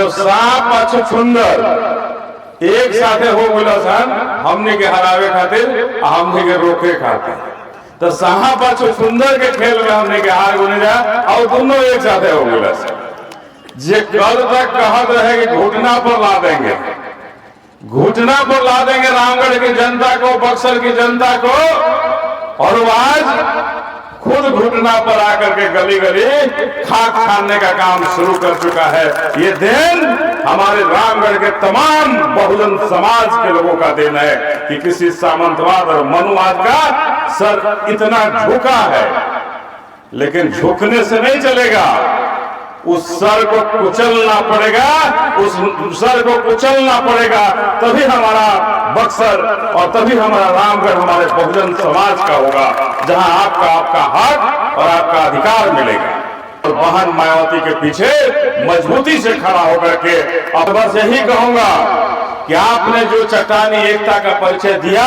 जब सांप और छुछुंदर एक साथे हो गया सन हमने के हरावे खातिर हमने के रोके खातिर, तो सांप और छुछुंदर के खेल में हमने के हार गुने जा और दोनों एक साथे हो गया सन। जे कल तक कहत रहे कि घुटना पर ला देंगे, घुटना पर ला देंगे रामगढ़ की जनता को, बक्सर की जनता को, और आज खुद घुटना पर आकर के गली गली खाक खाने का काम शुरू कर चुका है। ये देन हमारे रामगढ़ के तमाम बहुजन समाज के लोगों का देन है कि किसी सामंतवाद और मनुवाद का सर इतना झुका है। लेकिन झुकने से नहीं चलेगा, उस सर को कुचलना पड़ेगा, उस सर को कुचलना पड़ेगा, तभी हमारा बक्सर और तभी हमारा रामगढ़ हमारे बहुजन समाज का होगा, जहां आपका हक और आपका अधिकार मिलेगा। और बहन मायावती के पीछे मजबूती से खड़ा होकर के अब बस यही कहूंगा कि आपने जो चट्टानी एकता का परिचय दिया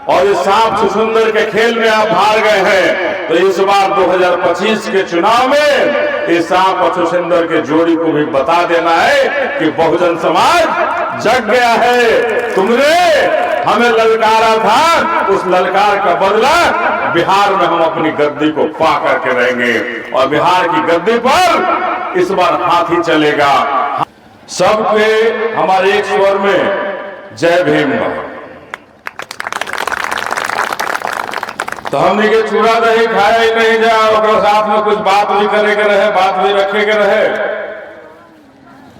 और इस सांप छुछुंदर के खेल में आप हार गए हैं, तो इस बार 2025 के चुनाव में इस सांप और छुछुंदर के जोड़ी को भी बता देना है कि बहुजन समाज जग गया है। तुमने हमें ललकारा था, उस ललकार का बदला बिहार में हम अपनी गद्दी को पा करके रहेंगे और बिहार की गद्दी पर इस बार हाथी चलेगा। सबके हमारे एक स्वर में जय भीम। तो हमने के चूड़ा दही खाया ही नहीं जा, और साथ में कुछ बात भी करे के रहे, बात भी रखे के रहे।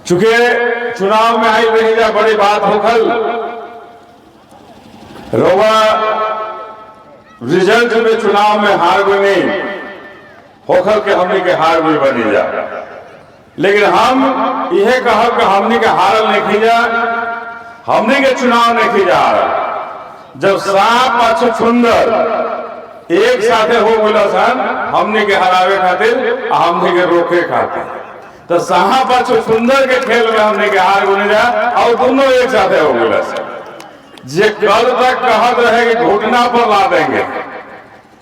चूंकि चुनाव में आई नहीं जा, बड़ी बात होखल रोवा रिजल्ट में चुनाव में हार बनी होखल के हमने के हार भी बनी जा। लेकिन हम यह कहो कि हमने के हारल नहीं जा, हमने के चुनाव नहीं जा। जब सांप और छुछुंदर एक साथे हो गया सन हमने के हरावे खातिर हमने के रोके खातिर, तो सांप और छुछुंदर के खेल में हमने के हार गुने जा और दोनों एक साथे हो गया सन। जे कल तक कहत रहे कि घुटना पर ला देंगे,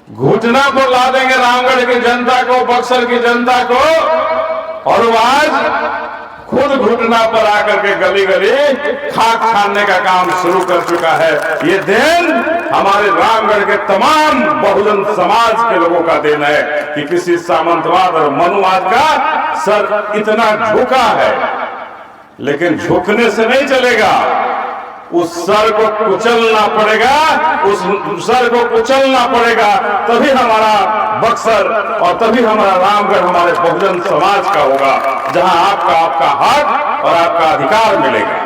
घुटना पर ला देंगे रामगढ़ की जनता को, बक्सर की जनता को, और आज खुद घुटना पर आकर के गली गली खाक खाने का काम शुरू कर चुका है। ये देन हमारे रामगढ़ के तमाम बहुजन समाज के लोगों का देन है कि किसी सामंतवाद और मनुवाद का सर इतना झुका है। लेकिन झुकने से नहीं चलेगा, उस सर को कुचलना पड़ेगा, उस सर को कुचलना पड़ेगा, तभी हमारा बक्सर और तभी हमारा रामगढ़ हमारे बहुजन समाज का होगा, जहां आपका हक और आपका अधिकार मिलेगा।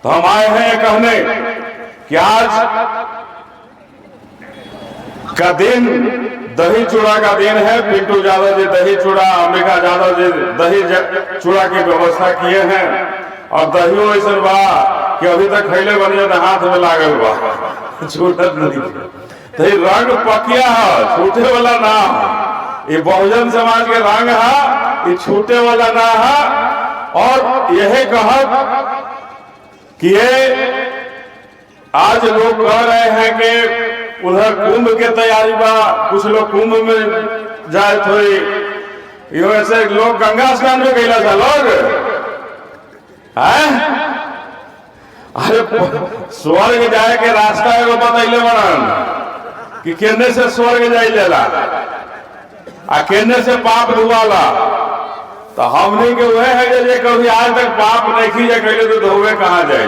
तो हम आए हैं कहने कि आज का दिन दही चूड़ा का दिन है। पिंटू यादव जी दही चूड़ा, अंबिका यादव जी दही चूड़ा की व्यवस्था किए हैं, और दहियो ऐसा बा कि अभी तक खैले बनिए तो हाथ में लागल बा, छूटत नहीं। तो ये रंग पकिया है, छूटे वाला ना है। ये बहुजन समाज के रंग है, ये छूटे वाला ना है। और यही कहत कि ये आज लोग कह रहे हैं कि उधर कुंभ के तैयारी बा, कुछ लोग कुंभ में जाए थोड़ी, ऐसे लोग गंगा स्नान में गईला था लोग। अरे स्वर्ग जाए के रास्ता एगो बतैले बनन कि केने से स्वर्ग जाइलेला आ केने से पाप धुआला। तो हमने के वह है जे कभी आज तक पाप नहीं किया कहले तो धोवे कहाँ जाए,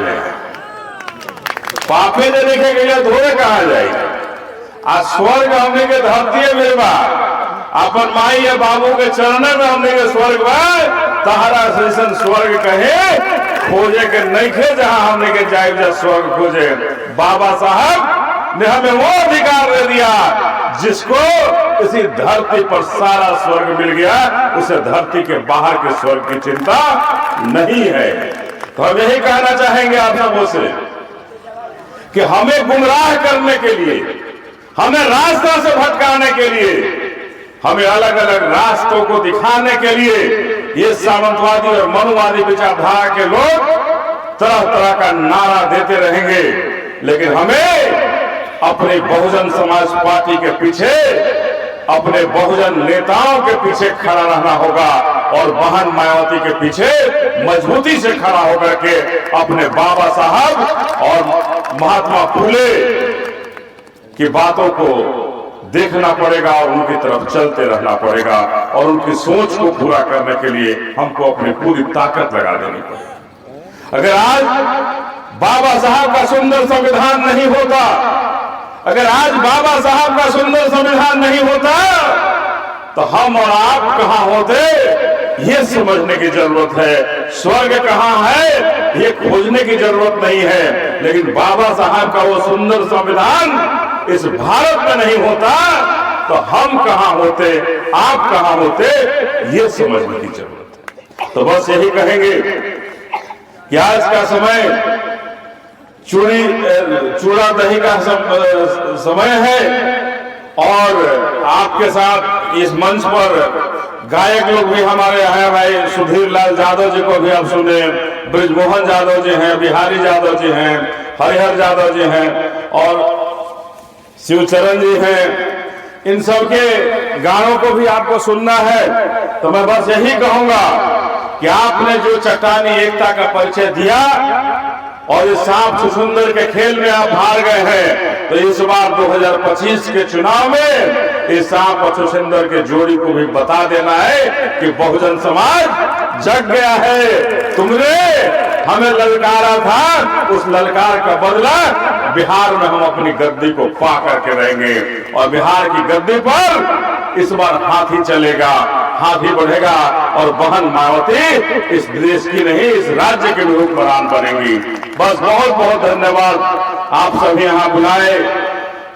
पापे जे देखे गए धोवे कहाँ जाए। आ स्वर्ग हमने के धरती में बा, अपन माई या बाबू के चरण में हमने के स्वर्ग बा। तहरा जैसन स्वर्ग कहे खोजे के नहीं खे, जहां हमने के जाए स्वर्ग खोजे। बाबा साहब ने हमें वो अधिकार दे दिया जिसको इसी धरती पर सारा स्वर्ग मिल गया, उसे धरती के बाहर के स्वर्ग की चिंता नहीं है। तो हम यही कहना चाहेंगे आप सबों से कि हमें गुमराह करने के लिए, हमें रास्ता से भटकाने के लिए, हमें अलग अलग रास्तों को दिखाने के लिए ये सामंतवादी और मनुवादी विचारधारा के लोग तरह तरह का नारा देते रहेंगे। लेकिन हमें अपने बहुजन समाज पार्टी के पीछे, अपने बहुजन नेताओं के पीछे खड़ा रहना होगा और बहन मायावती के पीछे मजबूती से खड़ा होकर के अपने बाबा साहब और महात्मा फुले की बातों को देखना पड़ेगा और उनकी तरफ चलते रहना पड़ेगा और उनकी सोच को पूरा करने के लिए हमको अपनी पूरी ताकत लगा देनी पड़ेगी। अगर आज बाबा साहब का सुंदर संविधान नहीं होता, अगर आज बाबा साहब का सुंदर संविधान नहीं होता तो हम और आप कहां होते, ये समझने की जरूरत है। स्वर्ग कहां है ये खोजने की जरूरत नहीं है, लेकिन बाबा साहब का वो सुंदर संविधान इस भारत में नहीं होता तो हम कहां होते, आप कहां होते, ये समझने की जरूरत है। तो बस यही कहेंगे कि आज का समय चूड़ा दही का समय है और आपके साथ इस मंच पर गायक लोग भी हमारे हैं। भाई सुधीर लाल यादव जी को भी आप सुने, ब्रिजमोहन यादव जी हैं, बिहारी यादव जी हैं, हरिहर यादव जी हैं और शिवचरण जी हैं। इन सब के गानों को भी आपको सुनना है। तो मैं बस यही कहूंगा कि आपने जो चट्टानी एकता का परिचय दिया और इस सांप सुंदर के खेल में आप हार गए हैं, तो इस बार 2025 के चुनाव में इस सांप और सुंदर के जोड़ी को भी बता देना है कि बहुजन समाज जग गया है। तुमने हमें ललकारा था, उस ललकार का बदला बिहार में हम अपनी गद्दी को पा करके रहेंगे और बिहार की गद्दी पर इस बार हाथी चलेगा, हाथी बढ़ेगा और बहन मायावती इस देश की नहीं इस राज्य के भी हुक्मरान बनेंगी। बस बहुत बहुत धन्यवाद। आप सभी यहाँ बुलाए,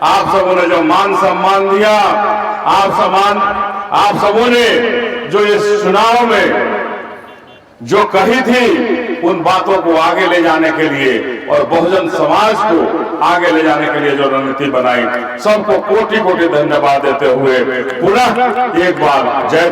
आप सबों ने जो मान सम्मान दिया, आप सबों ने जो इस चुनाव में जो कही थी उन बातों को आगे ले जाने के लिए और बहुजन समाज को आगे ले जाने के लिए जो रणनीति बनाई, सबको कोटि कोटि धन्यवाद देते हुए पुनः एक बार जय